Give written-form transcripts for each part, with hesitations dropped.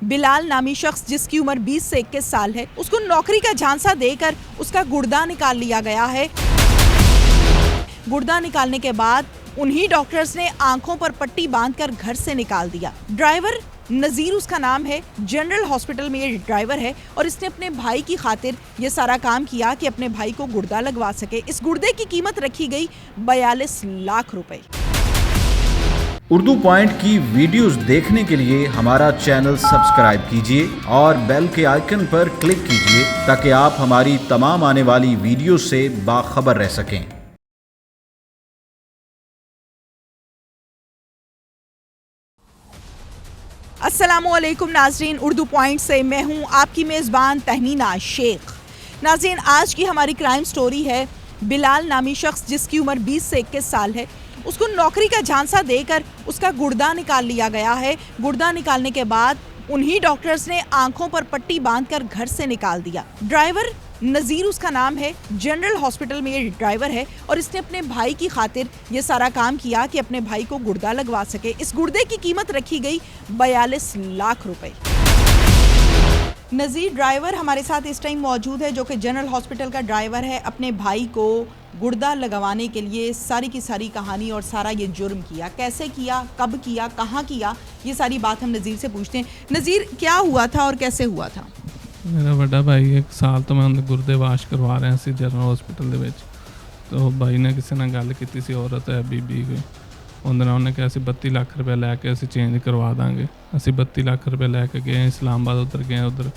बिलाल नामी शख्स जिसकी उम्र 20 से 21 साल है, उसको नौकरी का झांसा देकर उसका गुर्दा निकाल लिया गया है। गुर्दा निकालने के बाद उन्हीं डॉक्टर्स ने आंखों पर पट्टी बांधकर घर से निकाल दिया। ड्राइवर नजीर उसका नाम है, जनरल हॉस्पिटल में ये ड्राइवर है और इसने अपने भाई की खातिर ये सारा काम किया कि अपने भाई को गुर्दा लगवा सके। इस गुर्दे की कीमत रखी गई 42 लाख रुपए। उर्दू पॉइंट की वीडियोस देखने के लिए हमारा चैनल सब्सक्राइब कीजिए और बेल के आइकन पर क्लिक कीजिए ताकि आप हमारी तमाम आने वाली वीडियो से बाखबर रह सकें। अस्सलामुअलैकुम नाजरीन, उर्दू पॉइंट से मैं हूं आपकी मेज़बान तहमीना शेख। नाजरीन, आज की हमारी क्राइम स्टोरी है बिलाल नामी शख्स जिसकी उम्र 20 से 21 साल है, उसको नौकरी का झांसा देकर उसका गुर्दा निकाल लिया गया है। गुर्दा निकालने के बाद उन्हीं डॉक्टर्स ने आंखों पर पट्टी बांधकर घर से निकाल दिया। ड्राइवर नजीर उसका नाम है, जनरल हॉस्पिटल में ये ड्राइवर है और इसने अपने भाई की खातिर ये सारा काम किया कि अपने भाई को गुर्दा लगवा सके। इस गुर्दे की कीमत रखी गई 42 लाख रुपए। नज़ीर ड्राइवर हमारे साथ इस टाइम मौजूद है, जो कि जनरल हॉस्पिटल का ड्राइवर है। अपने भाई को गुर्दा लगवाने के लिए सारी की सारी कहानी और सारा ये जुर्म किया, कैसे किया, कब किया, कहाँ किया, ये सारी बात हम नज़ीर से पूछते हैं। नज़ीर, क्या हुआ था और कैसे हुआ था? मेरा बड़ा भाई एक साल तो मैं उन्हें गुर्दे वाश करवा रहे हैं जनरल हॉस्पिटल ਦੇ ਵਿੱਚ। तो भाई ने किसी ने गल की सी, औरत है बीबी कोई, उन्होंने कहा ਅਸੀਂ 32 ਲੱਖ रुपये लैके ਅਸੀਂ चेंज करवा देंगे। ਅਸੀਂ 32 ਲੱਖ रुपये लैके गए इस्लामाबाद, उधर गए, उधर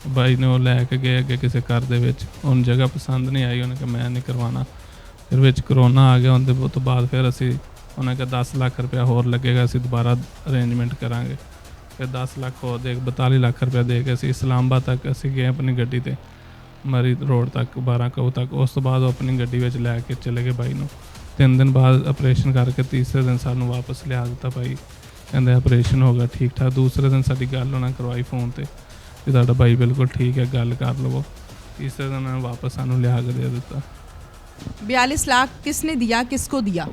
भाई ने वो लैके गए अगे किसी घर दे विच, उन जगह पसंद नहीं आई, उन्हें कहा मैं नहीं करवाना। फिर विच करोना आ गया, उनके तो बाद फिर असी उन्हें कहा 10 ਲੱਖ रुपया होर लगेगा, ਅਸੀਂ दोबारा अरेंजमेंट करांगे। फिर 10 ਲੱਖ होर दे 42 ਲੱਖ रुपया दे के असी इस्लामाबाद तक असी गए अपनी गड्डी ते, मरी रोड तक 12 कऊ तक। उस तो बाद वो अपनी गड्डी विच लैके चले गए भाई नूं। 3 दिन बाद ऑपरेशन करके तीसरे दिन सानू वापस लिया दिता भाई, कहते ऑपरेशन हो गया ठीक ठाक। दूसरे दिन साडी गल उन्हें करवाई फोन ते कि तुहाडा भाई बिल्कुल ठीक है, गल कर लवो। तीसरे दिन उन्होंने वापस सानू लिया के दे दिता। 42 लाख किसने दिया, किसको दिया?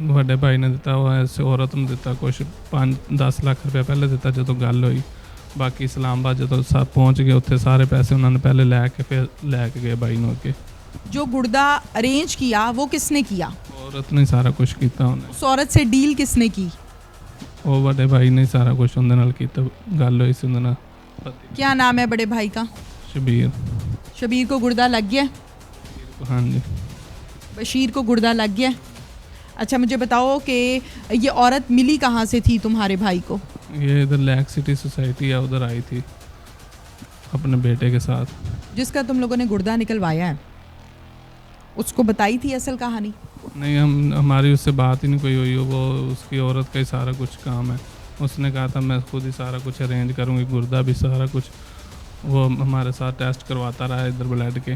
ਵੱਡੇ भाई ने दिता, वो ऐसे औरत ने दिता, कुछ 5-10 ਲੱਖ रुपया पहले दिता जो गल हुई। बाकी इस्लामाबाद जो सब पहुँच गए उत्थे सारे पैसे उन्होंने पहले लैके फिर लैके गए भाई नूं अगे। जो गुर्दा अरेंज किया वो किसने किया? औरत ने सारा कुछ किया। उन्हें उस औरत से डील किसने की? वो बड़े भाई ने सारा कुछ उनके नाल कीता, गल हुई सी उनके नाल। क्या नाम है बड़े भाई का? शबीर। शबीर को गुर्दा लग गया? हाँ जी। बशीर को गुर्दा लग गया। अच्छा, मुझे बताओ कि ये औरत मिली कहाँ से थी तुम्हारे भाई को? ये इधर लैक सिटी सोसाइटी है, उधर आई थी अपने बेटे के साथ। जिसका तुम लोगों ने गुर्दा निकलवाया है उसको बताई थी असल कहानी? नहीं, हमारी उससे बात ही नहीं कोई हुई। वो उसकी औरत का ही सारा कुछ काम है। उसने कहा था मैं खुद ही सारा कुछ अरेंज करूँगी, गुर्दा भी सारा कुछ। वो हमारे साथ टेस्ट करवाता रहा, इधर ब्लड के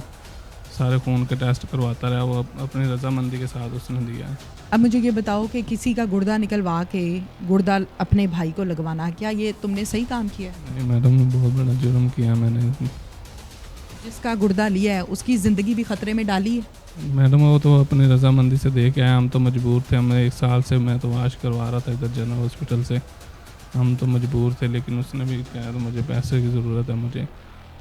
सारे खून के टेस्ट करवाता रहा। वो अपनी रजामंदी के साथ उसने दिया है। अब मुझे ये बताओ कि किसी का गुर्दा निकलवा के गुर्दा अपने भाई को लगवाना, क्या ये तुमने सही काम किया? नहीं मैडम, बहुत बड़ा जुर्म किया मैंने। जिसका गुर्दा लिया है उसकी ज़िंदगी भी ख़तरे में डाली है। मैडम वो तो अपनी रजामंदी से दे के आए, हम तो मजबूर थे। हमें 1 साल से मैं तो वाश करवा रहा था इधर जनरल हॉस्पिटल से, हम तो मजबूर थे। लेकिन उसने भी कहा तो मुझे पैसे की ज़रूरत है मुझे।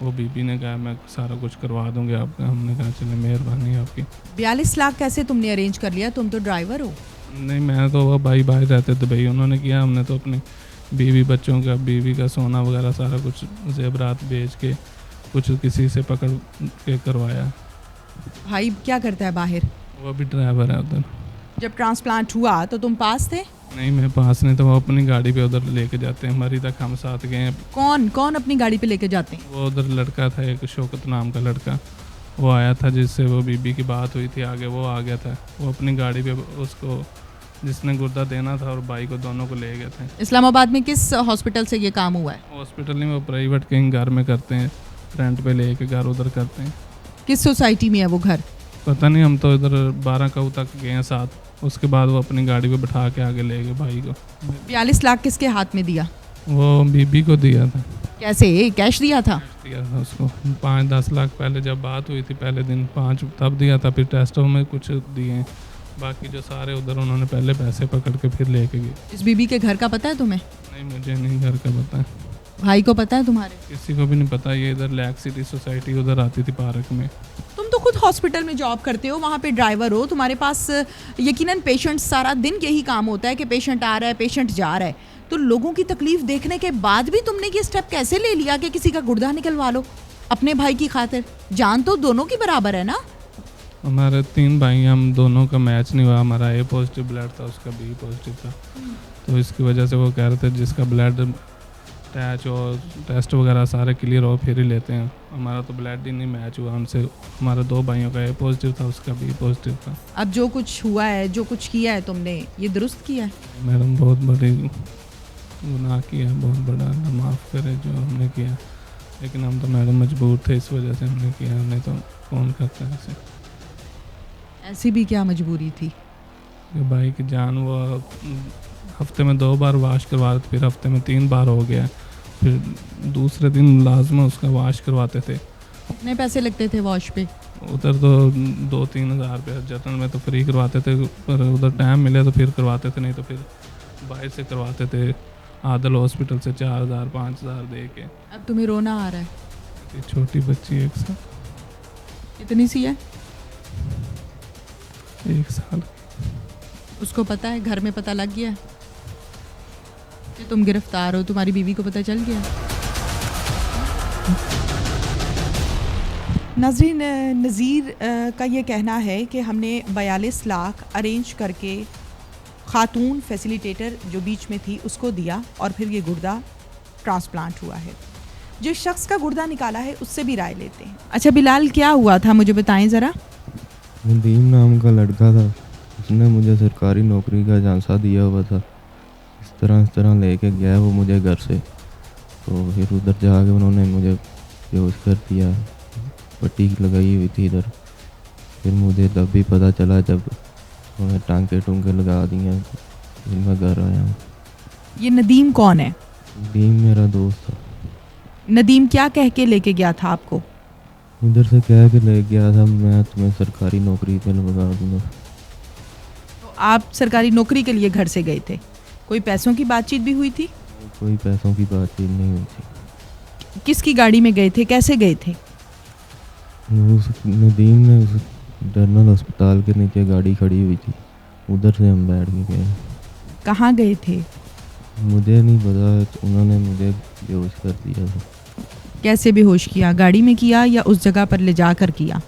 वो बीबी ने कहा मैं सारा कुछ करवा दूंगी आपका। हमने कहा चलिए मेहरबानी आपकी। 42 लाख कैसे तुमने अरेंज कर लिया? तुम तो ड्राइवर हो। नहीं, मैं तो वो भाई बाहर रहते थे भाई, उन्होंने किया। हमने तो अपने बीवी का सोना वगैरह सारा कुछ जेवरात बेच के कुछ किसी से पकड़ के करवाया। भाई क्या करता है बाहर? वो भी ड्राइवर है उधर। जब ट्रांसप्लांट हुआ तो तुम पास थे? नहीं, मैं पास नहीं था। वो अपनी गाड़ी पे उधर लेके जाते हैं, मरी तक हम साथ गए हैं। कौन कौन अपनी गाड़ी पे लेके जाते हैं? वो उधर लड़का था एक शौकत नाम का लड़का, वो आया था जिससे वो बीबी की बात हुई थी। आगे वो आ गया था, वो अपनी गाड़ी पे उसको जिसने गुर्दा देना था और भाई को दोनों को ले गए थे। इस्लामाबाद में किस हॉस्पिटल से ये काम हुआ है? हॉस्पिटल नहीं, वो प्राइवेट कहीं घर में करते हैं, रेंट पे लेके घर उधर करते हैं। किस सोसाइटी में है वो घर? पता नहीं, हम तो इधर 12 कऊ तक गए हैं साथ। उसके बाद वो अपनी गाड़ी पे बिठा के आगे ले गए भाई को। 42 लाख किसके हाथ में दिया? वो बीबी को दिया था। कैसे, कैश दिया था? दिया था उसको 5-10 लाख पहले जब बात हुई थी पहले दिन 5 तब दिया था। फिर टेस्टों में कुछ दिए, बाकी जो सारे उधर उन्होंने पहले पैसे पकड़ के फिर लेके गए। इस बीबी के घर का पता है तुम्हें? नहीं, मुझे नहीं घर का पता है। भाई को पता है तुम्हारे? किसी को भी नहीं पता। ये इधर लैक सिटी सोसाइटी उधर आती थी पार्क में। तुम तो खुद हॉस्पिटल में जॉब करते हो, वहाँ पे ड्राइवर हो, तुम्हारे पास यकीनन पेशेंट, सारा दिन यही काम होता है कि पेशेंट आ रहा है, पेशेंट जा रहा है, तो लोगों की तकलीफ देखने के बाद भी तुमने ये स्टेप कैसे ले लिया कि किसी का गुर्दा निकलवा लो अपने भाई की खातिर? जान तो दोनों की बराबर है ना। हमारे 3 भाई, हम दोनों का मैच नहीं हुआ। हमारा ए पॉजिटिव ब्लड था, उसका बी पॉजिटिव था। तो इसकी वजह से वो कह रहे थे जिसका ब्लड टैच और टेस्ट वगैरह सारे क्लियर हो फिर ही लेते हैं। हमारा तो ब्लड ही नहीं मैच हुआ उनसे। हमारे 2 भाइयों का ए पॉजिटिव था, उसका बी पॉजिटिव था। अब जो कुछ हुआ है, जो कुछ किया है तुमने, ये दुरुस्त किया है? मैडम बहुत बड़ी गुनाह किया, बहुत बड़ा, ना माफ़ करे जो हमने किया। लेकिन हम तो मैडम मजबूर थे, इस वजह से हमने किया। हमने तो फ़ोन करते हैं ऐसे। ऐसी भी क्या मजबूरी थी? कि भाई की जान, वो हफ्ते में 2 बार वाश करवा रहे थे, फिर हफ्ते में 3 बार हो गया, फिर दूसरे दिन लाजमा उसका वाश करवाते थे। कितने पैसे लगते थे वॉश पे? उधर तो 2-3 हज़ार रुपये, जनरल में तो फ्री करवाते थे, पर उधर टाइम मिले तो फिर करवाते थे, नहीं तो फिर बाहर से करवाते थे, आदल हॉस्पिटल से 4,000-5,000 दे के। अब तुम्हें रोना आ रहा है? ये छोटी बच्ची 1 साल, कितनी सी है? 1 साल। उसको पता है, घर में पता लग गया कि तुम गिरफ्तार हो? तुम्हारी बीवी को पता चल गया? नाज़रीन, नज़ीर का ये कहना है कि हमने 42 लाख अरेंज करके खातून फैसिलिटेटर जो बीच में थी उसको दिया और फिर ये गुर्दा ट्रांसप्लांट हुआ है। जिस शख्स का गुर्दा निकाला है उससे भी राय लेते हैं। अच्छा बिलाल, क्या हुआ था मुझे बताएं ज़रा। नदीम नाम का लड़का था, उसने मुझे सरकारी नौकरी का झांसा दिया हुआ था। इस तरह लेके गया वो मुझे घर से, तो फिर उधर जाके उन्होंने मुझे बेहोश कर दिया, पट्टी लगाई हुई थी इधर। फिर मुझे तब भी पता चला जब उन्होंने टांके लगा दिए, फिर मैं घर आया हूँ। ये नदीम कौन है? नदीम मेरा दोस्त था। नदीम क्या कह के लेके गया था आपको? इधर से कह के ले गया था, मैं तुम्हें सरकारी नौकरी पे लगा दूँगा। तो आप सरकारी नौकरी के लिए घर से गए थे, कोई पैसों की बातचीत भी हुई थी? कोई पैसों की बातचीत नहीं हुई थी। किसकी गाड़ी में गए थे, कैसे गए थे? उस नदीम ने उस जनरल अस्पताल के नीचे गाड़ी खड़ी हुई थी, उधर से हम बैठ के गए। कहाँ गए थे? मुझे नहीं पता, उन्होंने मुझे बेहोश कर दिया था। कैसे बेहोश किया? गाड़ी में किया या उस जगह पर ले जा कर किया?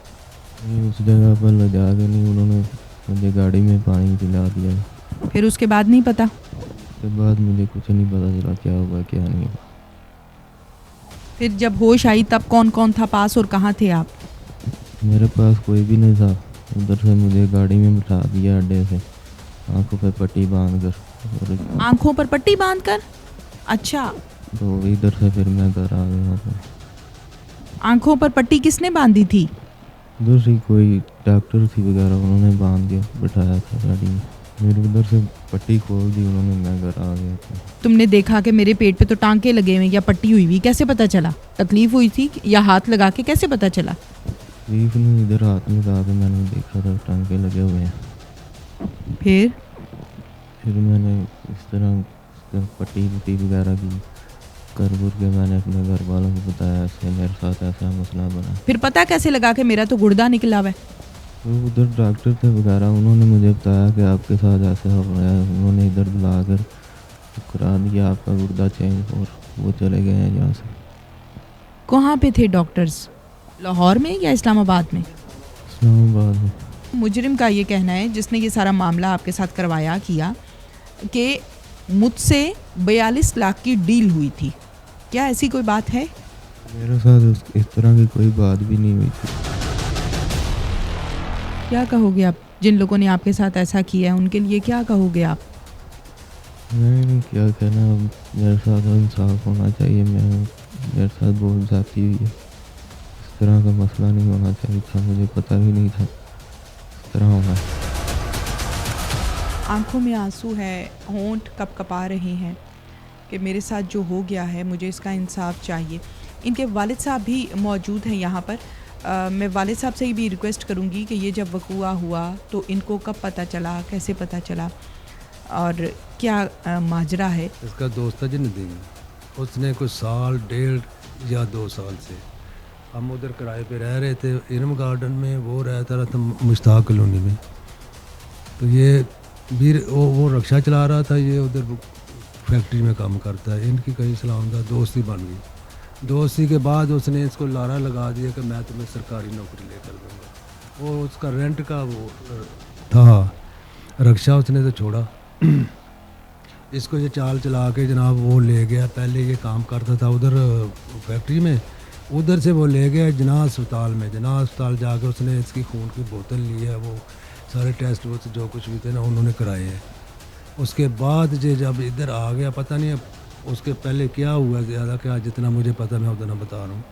नहीं, उस जगह पर ले जा के नहीं, उन्होंने मुझे गाड़ी में पानी पिला दिया। फिर उसके बाद नहीं पता? उसके बाद मुझे कुछ नहीं पता चला क्या हुआ क्या नहीं हुआ। फिर जब होश आई तब कौन कौन था पास और कहाँ थे आप? मेरे पास कोई भी नहीं था। उधर से मुझे गाड़ी में बिठा दिया अड्डे से, आंखों पे पट्टी बांध कर। आंखों पर पट्टी बांध कर? अच्छा। तो इधर से फिर मैं घर आ गया। आंखों पर पट्टी किसने बांधी थी? उधर से कोई डॉक्टर थी वगैरह, उन्होंने बांध के बिठाया था गाड़ी में। मेरे उधर से पट्टी खोल दी उन्होंने, मैं घर आ गया था। तुमने देखा कि मेरे पेट पे तो टांके लगे हुए या पट्टी हुई हुई, कैसे पता चला? तकलीफ हुई थी या हाथ लगा के कैसे पता चला? तकलीफ ने इधर हाथ में लगा के मैंने देखा था टांके लगे हुए हैं। फिर मैंने इस तरह पट्टी वगैरह की कर के मैंने अपने घर वालों को बताया, ऐसे मेरे साथ ऐसा मसला बना। फिर पता कैसे लगा कि मेरा तो गुर्दा निकला हुआ है? तो उधर डॉक्टर थे वगैरह, उन्होंने मुझे बताया कि आपके साथ ऐसा हो रहा है। उन्होंने इधर बुला कर करा दिया आपका गुर्दा चेंज, और वो चले गए हैं यहाँ से। कहाँ पे थे डॉक्टर्स? लाहौर में या इस्लामाबाद में? इस्लामाबाद में। मुजरिम का ये कहना है, जिसने ये सारा मामला आपके साथ करवाया किया, कि मुझसे 42 लाख की डील हुई थी। क्या ऐसी कोई बात है? मेरे साथ इस तरह की कोई बात भी नहीं हुई थी। क्या कहोगे आप? जिन लोगों ने आपके साथ ऐसा किया है उनके लिए क्या कहोगे आप? नहीं, क्या कहना, मेरे साथ इंसाफ होना चाहिए। मेरे साथ बहुत ज़्यादती हुई है। इस तरह का मसला नहीं होना चाहिए था, मुझे पता भी नहीं था इस तरह होगा। आंखों में आंसू है, होंठ कपकपा रहे हैं कि मेरे साथ जो हो गया है मुझे इसका इंसाफ चाहिए। इनके वालिद साहब भी मौजूद हैं यहाँ पर। मैं वालिद साहब से भी रिक्वेस्ट करूँगी कि ये जब वक़ूआ हुआ तो इनको कब पता चला, कैसे पता चला और क्या माजरा है? इसका दोस्त था जी नदीम, उसने कुछ साल डेढ़ या 2 साल से, हम उधर किराए पे रह रहे थे इरम गार्डन में, वो रहता रहा था मुश्ताक कॉलोनी में। तो ये भी वो रिक्शा चला रहा था, ये उधर फैक्ट्री में काम करता है। इनकी कहीं सलामदार दोस्ती बन गई। दोस्ती के बाद उसने इसको लारा लगा दिया कि मैं तुम्हें सरकारी नौकरी लेकर दूँगा। वो उसका रेंट का वो था रिक्शा, उसने तो छोड़ा। इसको ये चाल चला के जनाब वो ले गया। पहले ये काम करता था उधर फैक्ट्री में, उधर से वो ले गया जना अस्पताल में। जना अस्पताल जाके उसने इसकी खून की बोतल ली है, वो सारे टेस्ट वो जो कुछ भी थे ना उन्होंने कराए हैं। उसके बाद जे जब इधर आ गया, पता नहीं उसके पहले क्या हुआ ज़्यादा, क्या जितना मुझे पता मैं उतना बता रहा हूँ।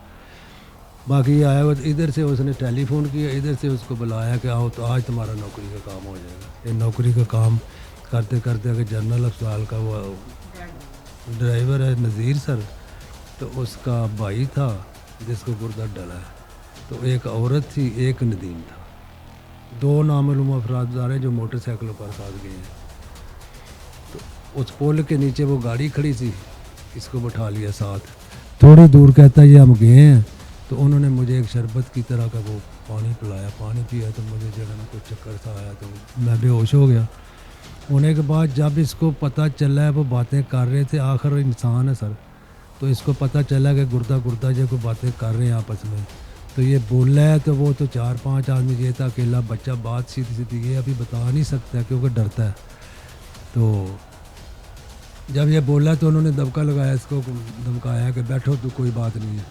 बाकी ये आया इधर से उसने टेलीफोन किया, इधर से उसको बुलाया कि आओ तो आज तुम्हारा नौकरी का काम हो जाएगा। ये नौकरी का काम करते करते अगर जनरल अस्पताल का वो ड्राइवर है नज़ीर सर, तो उसका भाई था जिसको गुर्दा डला है। तो एक औरत थी, एक नदीम था। 2 नामालूम अफराद जा रहे हैं जो मोटरसाइकिलों पर साथ गए हैं। तो उस पुल के नीचे वो गाड़ी खड़ी थी, इसको बैठा लिया साथ। थोड़ी दूर कहता ये हम गए हैं, तो उन्होंने मुझे एक शरबत की तरह का वो पानी पिलाया। पानी पिया तो मुझे जगह में कुछ चक्कर सा आया, तो मैं बेहोश हो गया। होने के बाद जब इसको पता चला है, वो बातें कर रहे थे, आखिर इंसान है सर, तो इसको पता चला कि गुर्दा जो कोई बातें कर रहे हैं आपस में, तो ये बोला है। तो वो तो 4-5 आदमी, ये था अकेला बच्चा, बात सीधी सीधी ये अभी बता नहीं सकता क्योंकि डरता है। तो जब ये बोला तो उन्होंने दबका लगाया, इसको धमकाया कि बैठो तो कोई बात नहीं है।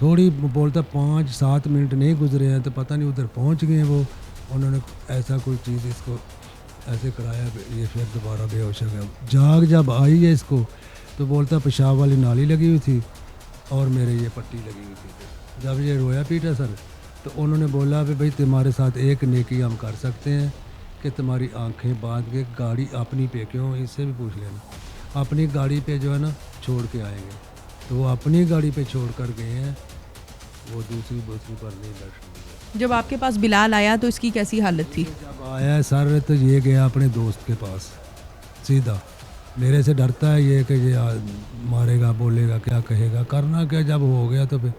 थोड़ी बोलता 5-7 मिनट नहीं गुजरे हैं तो पता नहीं उधर पहुंच गए वो, उन्होंने ऐसा कोई चीज़ इसको ऐसे कराया, ये फिर दोबारा बेहोश हो गया। जाग जब आई है इसको तो बोलता पेशाब वाली नाली लगी हुई थी और मेरे ये पट्टी लगी हुई थी। जब ये रोया पीटा सर, तो उन्होंने बोला कि भाई तुम्हारे साथ एक नेकी हम कर सकते हैं कि तुम्हारी आंखें बांध के गाड़ी अपनी पे, क्यों इससे भी पूछ लेना, अपनी गाड़ी पे जो है ना छोड़ के आएंगे। तो वो अपनी गाड़ी पे छोड़ कर गए हैं, वो दूसरी पर नहीं बैठ। जब आपके पास बिलाल आया तो इसकी कैसी हालत थी? जब आया सर तो ये गया अपने दोस्त के पास सीधा। मेरे से डरता है ये कि ये मारेगा, बोलेगा, क्या कहेगा, करना क्या। जब हो गया तो फिर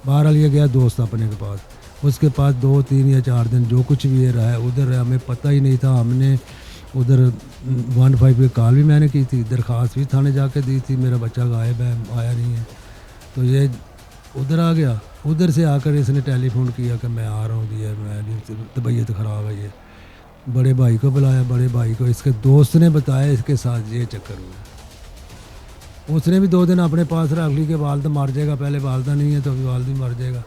बहरहाल ये गया दोस्त अपने के पास। उसके पास 2-3 या 4 दिन जो कुछ भी ये रहा है उधर रहा, हमें पता ही नहीं था। हमने उधर 15 की कॉल भी मैंने की थी, दरख्वास्त भी थाने जाके दी थी, मेरा बच्चा गायब है, आया नहीं है। तो ये उधर आ गया। उधर से आकर इसने टेलीफोन किया कि मैं आ रहा हूँ, दिया मैं तबीयत ख़राब है। ये बड़े भाई को बुलाया, बड़े भाई को इसके दोस्त ने बताया इसके साथ ये चक्कर हुआ। उसने भी 2 दिन अपने पास रख ली कि वालदा मर जाएगा, पहले वालदा नहीं है तो अभी वालदा मर जाएगा।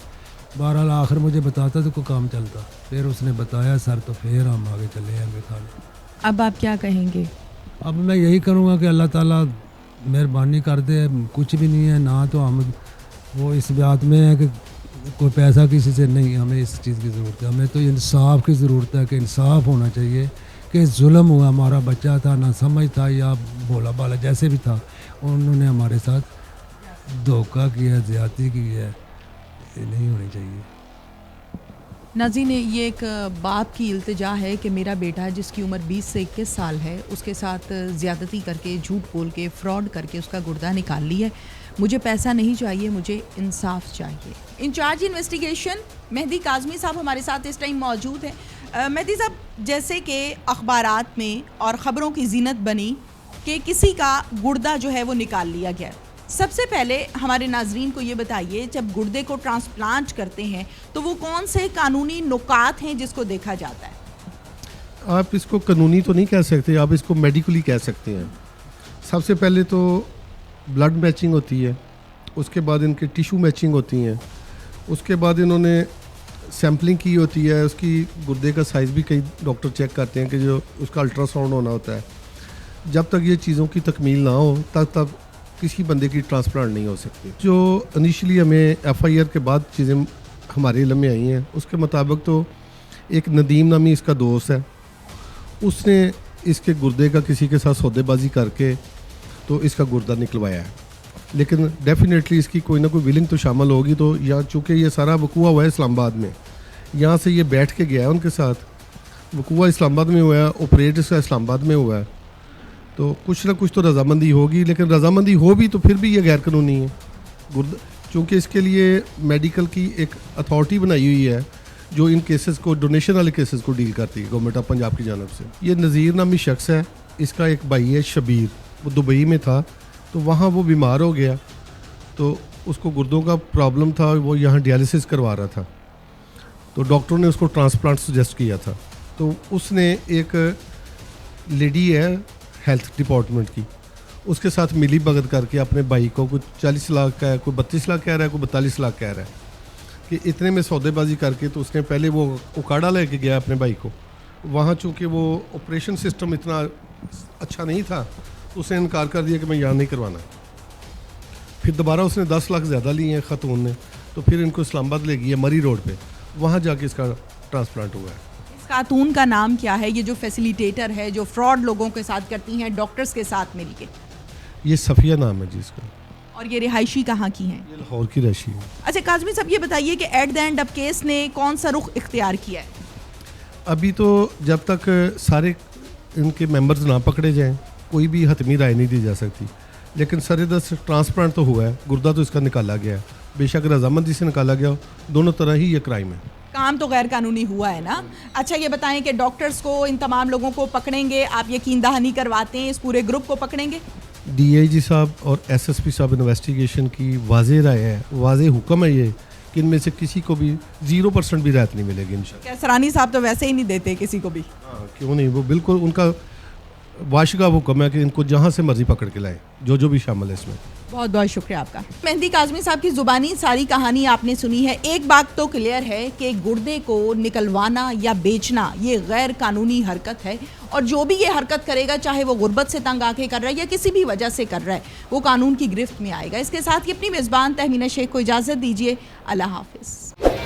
बहरहाल आखिर मुझे बताता तो कोई काम चलता, फिर उसने बताया सर, तो फिर हम आगे चले आएंगे थाने। अब आप क्या कहेंगे? अब मैं यही करूँगा कि अल्लाह ताला मेहरबानी कर दे। कुछ भी नहीं है ना, तो हम वो इस बात में है कि कोई पैसा किसी से नहीं, हमें इस चीज़ की ज़रूरत है। हमें तो इंसाफ की ज़रूरत है कि इंसाफ होना चाहिए कि जुल्म हुआ, हमारा बच्चा था, ना समझ था या भोला भाला जैसे भी था, उन्होंने हमारे साथ धोखा किया, ज़्यादती की है, ये नहीं होनी चाहिए। नाज़रीन, ये एक बाप की इल्तिजा है कि मेरा बेटा जिसकी उम्र 20 से 21 साल है, उसके साथ ज़्यादती करके, झूठ बोल के, फ्रॉड करके उसका गुर्दा निकाल ली है। मुझे पैसा नहीं चाहिए, मुझे इंसाफ चाहिए। इंचार्ज इन्वेस्टिगेशन मेहदी काज़मी साहब हमारे साथ इस टाइम मौजूद हैं। मेहदी साहब, जैसे कि अखबारात में और ख़बरों की जीनत बनी कि किसी का गुर्दा जो है वो निकाल लिया गया, सबसे पहले हमारे नाजरीन को ये बताइए, जब गुर्दे को ट्रांसप्लांट करते हैं तो वो कौन से कानूनी नुकात हैं जिसको देखा जाता है? आप इसको कानूनी तो नहीं कह सकते, आप इसको मेडिकली कह सकते हैं। सबसे पहले तो ब्लड मैचिंग होती है, उसके बाद इनके टिश्यू मैचिंग होती हैं, उसके बाद इन्होंने सैम्पलिंग की होती है, उसकी गुर्दे का साइज़ भी कई डॉक्टर चेक करते हैं कि जो उसका अल्ट्रासाउंड होना होता है। जब तक ये चीज़ों की तकमील ना हो तब तक किसी बंदे की ट्रांसप्लांट नहीं हो सकती। जो इनिशियली हमें FIR के बाद चीज़ें हमारे इल्म में आई हैं, उसके मुताबिक तो एक नदीम नामी इसका दोस्त है, उसने इसके गुर्दे का किसी के साथ सौदेबाजी करके तो इसका गुर्दा निकलवाया है। लेकिन डेफिनेटली इसकी कोई ना कोई विलिंग तो शामिल होगी। तो या चूँकि ये सारा वकूआ हुआ है इस्लामाबाद में, यहाँ से ये बैठ के गया है उनके साथ, वकूआ इस्लामाबाद में हुआ है, ऑपरेट इसका इस्लामाबाद में हुआ है। तो कुछ ना कुछ तो रजामंदी होगी, लेकिन रजामंदी हो भी तो फिर भी ये गैर कानूनी है। चूँकि इसके लिए मेडिकल की एक अथॉरिटी बनाई हुई है जो इन केसेस को, डोनेशन वाले केसेस को डील करती है गवर्नमेंट ऑफ पंजाब की जानब से। ये नज़ीर नामी शख्स है, इसका एक भाई है शबीर, वो दुबई में था, तो वहाँ वो बीमार हो गया, तो उसको गुर्दों का प्रॉब्लम था, वो यहाँ डायलिसिस करवा रहा था, तो डॉक्टरों ने उसको ट्रांसप्लांट सजेस्ट किया था। तो उसने एक लेडी है हेल्थ डिपार्टमेंट की, उसके साथ मिली भगत करके अपने भाई को कुछ 40 लाख का है, कोई 32 लाख कह रहा है, कोई 42 लाख कह रहा है कि इतने में सौदेबाजी करके, तो उसने पहले वो उकाड़ा लेके गया अपने भाई को। वहाँ चूँकि वो ऑपरेशन सिस्टम इतना अच्छा नहीं था, तो उसने इनकार कर दिया कि मैं यहाँ नहीं करवाना। फिर दोबारा उसने 10 लाख ज़्यादा लिए हैं खातून ने, तो फिर इनको इस्लामाबाद ले गई है मरी रोड पे, वहाँ जाके इसका ट्रांसप्लांट हुआ है। इस खातून का नाम क्या है, ये जो फैसिलिटेटर है, जो फ्रॉड लोगों के साथ करती हैं डॉक्टर्स के साथ मिलके? ये सफ़िया नाम है जी इसका। और ये रिहायशी कहाँ की हैं? ये लाहौर की रशी है। अच्छा काज़मी साहब, ये बताइए कि एट द एंड अब केस ने कौन सा रुख इख्तियार किया है? अभी तो जब तक सारे इनके मेंबर्स ना पकड़े जाएं, कोई भी हतमी राय नहीं दी जा सकती। लेकिन सरेदस्त ट्रांसप्लांट तो हुआ है, गुर्दा तो इसका निकाला गया है, बेशक रजामंदी से निकाला गया हो, दोनों तरह ही ये क्राइम है। काम तो गैर कानूनी हुआ है ना। अच्छा ये बताएं कि डॉक्टर्स को, इन तमाम लोगों को पकड़ेंगे, आप यकीन दहानी करवाते हैं, इस पूरे ग्रुप को पकड़ेंगे? DIG साहब और SSP साहब इन्वेस्टिगेशन की वाज़ेह राय है, वाज़ेह हुक्म है ये कि इनमें से किसी को भी 0% भी राहत नहीं मिलेगी इंशाल्लाह। कैसरानी साहब तो वैसे ही नहीं देते किसी को भी। हाँ क्यों नहीं, वो बिल्कुल उनका वाशिका हुक्म है कि इनको जहाँ से मर्जी पकड़ के लाएं, जो भी शामिल है इसमें। बहुत बहुत शुक्रिया आपका। मेहंदी काज़मी साहब की ज़ुबानी सारी कहानी आपने सुनी है। एक बात तो क्लियर है कि गुर्दे को निकलवाना या बेचना ये गैर कानूनी हरकत है, और जो भी ये हरकत करेगा, चाहे वो गुर्बत से तंग आके कर रहा है या किसी भी वजह से कर रहा है, वो कानून की गिरफ्त में आएगा। इसके साथ ही अपनी मेज़बान तहमीना शेख को इजाज़त दीजिए। अल्लाह हाफिज़।